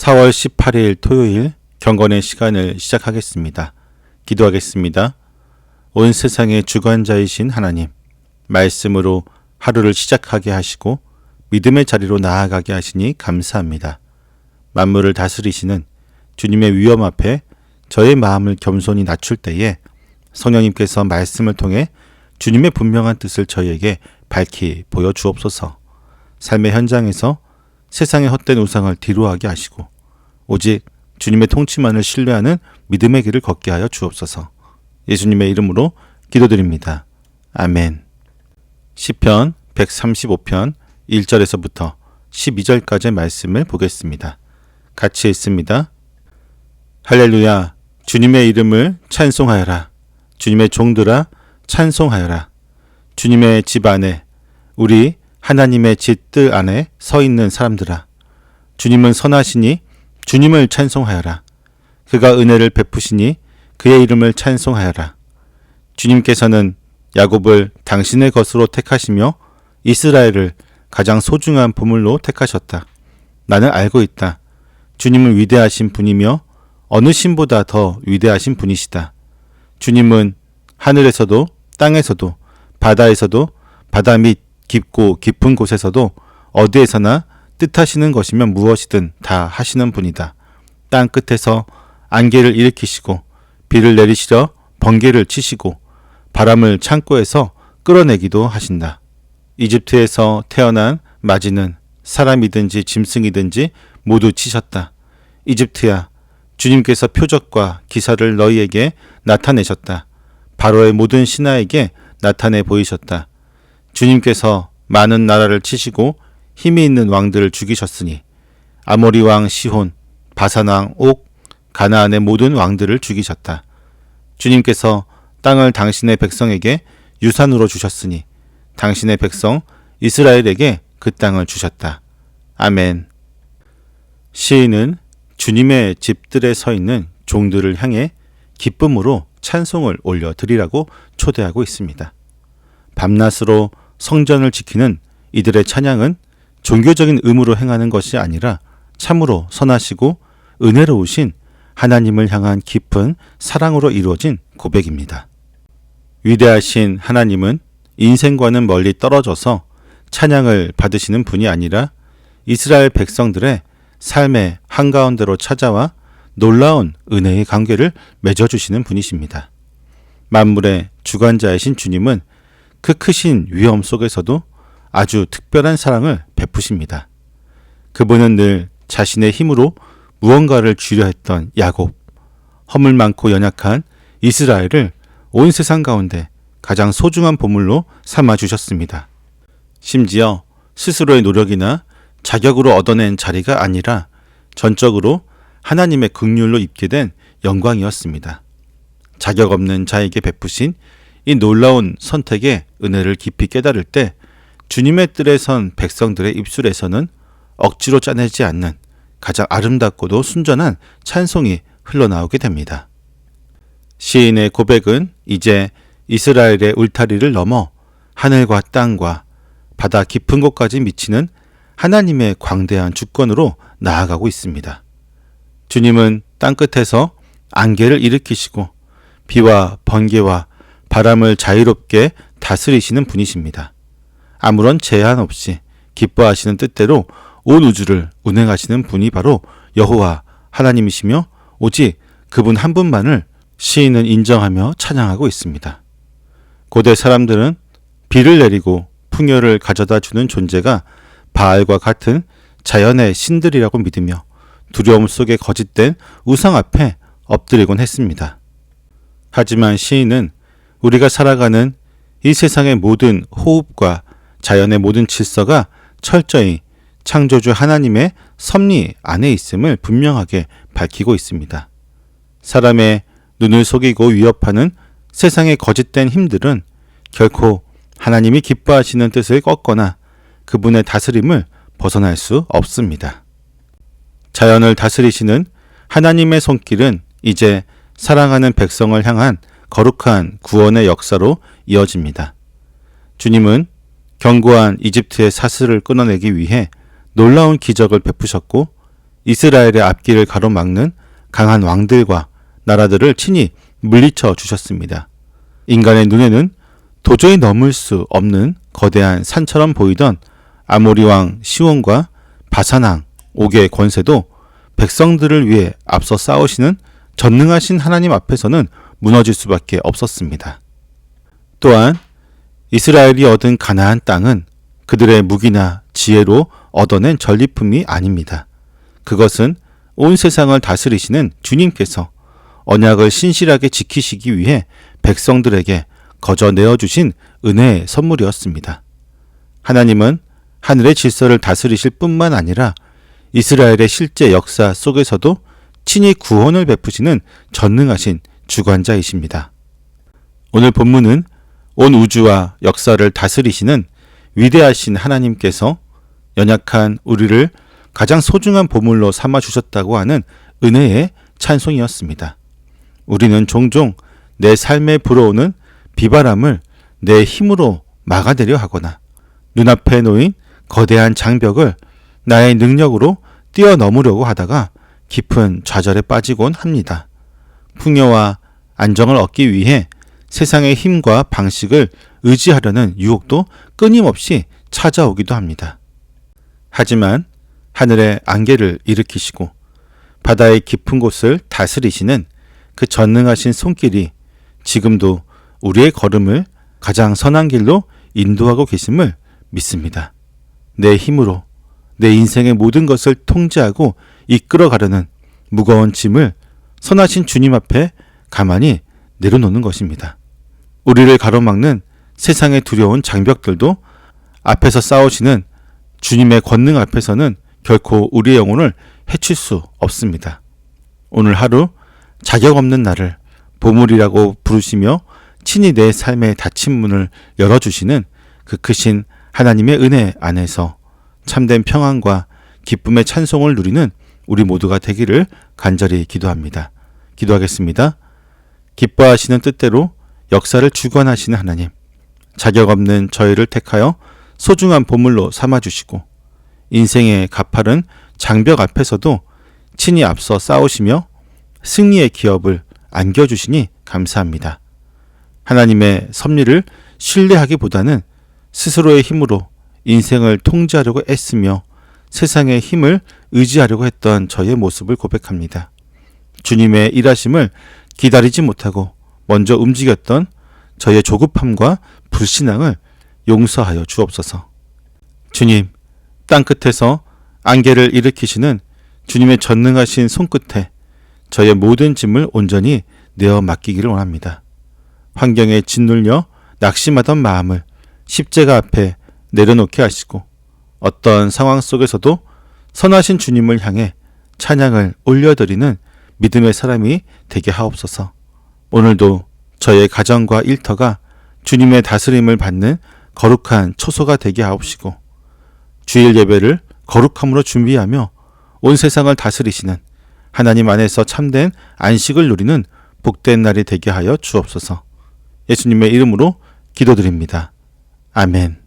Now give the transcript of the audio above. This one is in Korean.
4월 18일 토요일 경건의 시간을 시작하겠습니다. 기도하겠습니다. 온 세상의 주관자이신 하나님, 말씀으로 하루를 시작하게 하시고 믿음의 자리로 나아가게 하시니 감사합니다. 만물을 다스리시는 주님의 위엄 앞에 저의 마음을 겸손히 낮출 때에 성령님께서 말씀을 통해 주님의 분명한 뜻을 저희에게 밝히 보여주옵소서. 삶의 현장에서 세상의 헛된 우상을 뒤로하게 하시고 오직 주님의 통치만을 신뢰하는 믿음의 길을 걷게 하여 주옵소서. 예수님의 이름으로 기도드립니다. 아멘. 시편 135편 1절에서부터 12절까지의 말씀을 보겠습니다. 같이 읽습니다. 할렐루야, 주님의 이름을 찬송하여라. 주님의 종들아 찬송하여라. 주님의 집 안에, 우리 하나님의 집 뜰 안에 서 있는 사람들아, 주님은 선하시니 주님을 찬송하여라. 그가 은혜를 베푸시니 그의 이름을 찬송하여라. 주님께서는 야곱을 당신의 것으로 택하시며 이스라엘을 가장 소중한 보물로 택하셨다. 나는 알고 있다. 주님은 위대하신 분이며 어느 신보다 더 위대하신 분이시다. 주님은 하늘에서도 땅에서도 바다에서도 바다 밑 깊고 깊은 곳에서도 어디에서나 뜻하시는 것이면 무엇이든 다 하시는 분이다. 땅 끝에서 안개를 일으키시고 비를 내리시려 번개를 치시고 바람을 창고에서 끌어내기도 하신다. 이집트에서 태어난 마지는 사람이든지 짐승이든지 모두 치셨다. 이집트야, 주님께서 표적과 기사를 너희에게 나타내셨다. 바로의 모든 신하에게 나타내 보이셨다. 주님께서 많은 나라를 치시고 힘이 있는 왕들을 죽이셨으니 아모리 왕 시혼, 바산 왕 옥, 가나안의 모든 왕들을 죽이셨다. 주님께서 땅을 당신의 백성에게 유산으로 주셨으니 당신의 백성 이스라엘에게 그 땅을 주셨다. 아멘. 시인은 주님의 집들에 서 있는 종들을 향해 기쁨으로 찬송을 올려드리라고 초대하고 있습니다. 밤낮으로 성전을 지키는 이들의 찬양은 종교적인 의무로 행하는 것이 아니라 참으로 선하시고 은혜로우신 하나님을 향한 깊은 사랑으로 이루어진 고백입니다. 위대하신 하나님은 인생과는 멀리 떨어져서 찬양을 받으시는 분이 아니라 이스라엘 백성들의 삶의 한가운데로 찾아와 놀라운 은혜의 관계를 맺어주시는 분이십니다. 만물의 주관자이신 주님은 그 크신 위엄 속에서도 아주 특별한 사랑을 베푸십니다. 그분은 늘 자신의 힘으로 무언가를 쥐려 했던 야곱, 허물 많고 연약한 이스라엘을 온 세상 가운데 가장 소중한 보물로 삼아주셨습니다. 심지어 스스로의 노력이나 자격으로 얻어낸 자리가 아니라 전적으로 하나님의 긍휼로 입게 된 영광이었습니다. 자격 없는 자에게 베푸신 이 놀라운 선택의 은혜를 깊이 깨달을 때 주님의 뜰에 선 백성들의 입술에서는 억지로 짜내지 않는 가장 아름답고도 순전한 찬송이 흘러나오게 됩니다. 시인의 고백은 이제 이스라엘의 울타리를 넘어 하늘과 땅과 바다 깊은 곳까지 미치는 하나님의 광대한 주권으로 나아가고 있습니다. 주님은 땅끝에서 안개를 일으키시고 비와 번개와 바람을 자유롭게 다스리시는 분이십니다. 아무런 제한 없이 기뻐하시는 뜻대로 온 우주를 운행하시는 분이 바로 여호와 하나님이시며 오직 그분 한 분만을 시인은 인정하며 찬양하고 있습니다. 고대 사람들은 비를 내리고 풍요를 가져다 주는 존재가 바알과 같은 자연의 신들이라고 믿으며 두려움 속에 거짓된 우상 앞에 엎드리곤 했습니다. 하지만 시인은 우리가 살아가는 이 세상의 모든 호흡과 자연의 모든 질서가 철저히 창조주 하나님의 섭리 안에 있음을 분명하게 밝히고 있습니다. 사람의 눈을 속이고 위협하는 세상의 거짓된 힘들은 결코 하나님이 기뻐하시는 뜻을 꺾거나 그분의 다스림을 벗어날 수 없습니다. 자연을 다스리시는 하나님의 손길은 이제 사랑하는 백성을 향한 거룩한 구원의 역사로 이어집니다. 주님은 견고한 이집트의 사슬을 끊어내기 위해 놀라운 기적을 베푸셨고 이스라엘의 앞길을 가로막는 강한 왕들과 나라들을 친히 물리쳐 주셨습니다. 인간의 눈에는 도저히 넘을 수 없는 거대한 산처럼 보이던 아모리 왕 시온과 바산 왕 옥의 권세도 백성들을 위해 앞서 싸우시는 전능하신 하나님 앞에서는 무너질 수밖에 없었습니다. 또한 이스라엘이 얻은 가나안 땅은 그들의 무기나 지혜로 얻어낸 전리품이 아닙니다. 그것은 온 세상을 다스리시는 주님께서 언약을 신실하게 지키시기 위해 백성들에게 거저 내어주신 은혜의 선물이었습니다. 하나님은 하늘의 질서를 다스리실 뿐만 아니라 이스라엘의 실제 역사 속에서도 친히 구원을 베푸시는 전능하신 주관자이십니다. 오늘 본문은 온 우주와 역사를 다스리시는 위대하신 하나님께서 연약한 우리를 가장 소중한 보물로 삼아주셨다고 하는 은혜의 찬송이었습니다. 우리는 종종 내 삶에 불어오는 비바람을 내 힘으로 막아내려 하거나 눈앞에 놓인 거대한 장벽을 나의 능력으로 뛰어넘으려고 하다가 깊은 좌절에 빠지곤 합니다. 풍요와 안정을 얻기 위해 세상의 힘과 방식을 의지하려는 유혹도 끊임없이 찾아오기도 합니다. 하지만 하늘의 안개를 일으키시고 바다의 깊은 곳을 다스리시는 그 전능하신 손길이 지금도 우리의 걸음을 가장 선한 길로 인도하고 계심을 믿습니다. 내 힘으로 내 인생의 모든 것을 통제하고 이끌어가려는 무거운 짐을 선하신 주님 앞에 가만히 내려놓는 것입니다. 우리를 가로막는 세상의 두려운 장벽들도 앞에서 싸우시는 주님의 권능 앞에서는 결코 우리의 영혼을 해칠 수 없습니다. 오늘 하루 자격 없는 나를 보물이라고 부르시며 친히 내 삶의 닫힌 문을 열어주시는 그 크신 하나님의 은혜 안에서 참된 평안과 기쁨의 찬송을 누리는 우리 모두가 되기를 간절히 기도합니다. 기도하겠습니다. 기뻐하시는 뜻대로 역사를 주관하시는 하나님, 자격 없는 저희를 택하여 소중한 보물로 삼아주시고 인생의 가파른 장벽 앞에서도 친히 앞서 싸우시며 승리의 기업을 안겨주시니 감사합니다. 하나님의 섭리를 신뢰하기보다는 스스로의 힘으로 인생을 통제하려고 애쓰며 세상의 힘을 의지하려고 했던 저의 모습을 고백합니다. 주님의 일하심을 기다리지 못하고 먼저 움직였던 저의 조급함과 불신앙을 용서하여 주옵소서. 주님, 땅끝에서 안개를 일으키시는 주님의 전능하신 손끝에 저의 모든 짐을 온전히 내어 맡기기를 원합니다. 환경에 짓눌려 낙심하던 마음을 십자가 앞에 내려놓게 하시고 어떤 상황 속에서도 선하신 주님을 향해 찬양을 올려드리는 믿음의 사람이 되게 하옵소서. 오늘도 저의 가정과 일터가 주님의 다스림을 받는 거룩한 초소가 되게 하옵시고 주일 예배를 거룩함으로 준비하며 온 세상을 다스리시는 하나님 안에서 참된 안식을 누리는 복된 날이 되게 하여 주옵소서. 예수님의 이름으로 기도드립니다. 아멘.